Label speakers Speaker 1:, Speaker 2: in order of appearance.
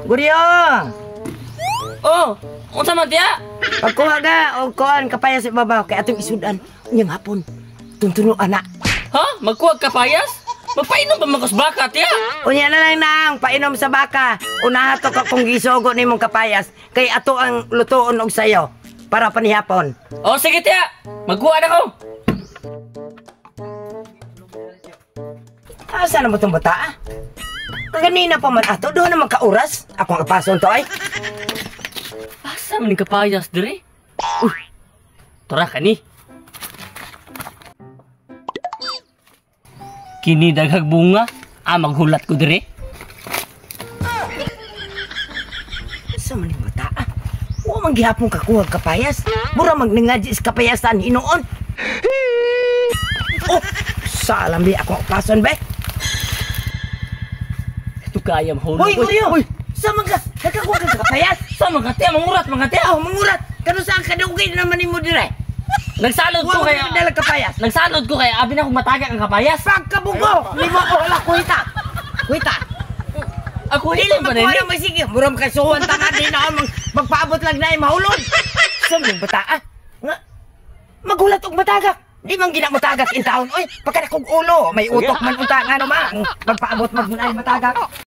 Speaker 1: Guryo!
Speaker 2: Oh, unsa man tiya?
Speaker 1: Pagkuha ga, o kuhan, kapayas sa ibabaw, kay atong isudan. Unyang hapon, tuntuno anak.
Speaker 2: Ha? Magkuwag ka payas? Magpainom ba magkos baka tiya?
Speaker 1: Unya na lang nang, painom sa baka. Unaha to ka kung gisugo ni mong kapayas, kay ato ang lutoon og sayo, para panihapon.
Speaker 2: Oh, sige tiya. Magkuha na ko.
Speaker 1: Asa na mo itong bata, ah? Kaganina pa man ato, doon naman kauras. Akong apason to ay.
Speaker 2: Asa man ni kapayas dire? Tara ka ni. Kini daghag bunga, maghulat ko dire.
Speaker 1: Asa man yung bata, ah? Huwag manggihapong kakuhag kapayas. Mura magningadji is kapayasan hinoon. Oh, salam di akong apason ba?
Speaker 2: Ito kaya mahulog.
Speaker 1: Hoy, Guryo! Sama ka! Nagkakuha ka kapayas!
Speaker 2: Sama ka tiya, mangurat mga tiya.
Speaker 1: Oh, mangurat! Kano saan ka dugay naman ni mo dire?
Speaker 2: Nagsalod ko
Speaker 1: Huwag
Speaker 2: kaya.
Speaker 1: ka dalang kapayas!
Speaker 2: Nagsalod ko kaya abi na akong matagak ang kapayas.
Speaker 1: Pagkabugo! Lima ko wala kuita! Kuita!
Speaker 2: Ako
Speaker 1: Dili
Speaker 2: ito ba
Speaker 1: makuha
Speaker 2: nini?
Speaker 1: na may sige! Muram ka suwan tanga din ako magpaabot lang na mahulog! Sama yung bata, ah? Nga, magulat og matagak! Di man gina matagak in taon. Oy, pagka kong ulo, may utok man unta nga naman. Magpaabot man ay matagak.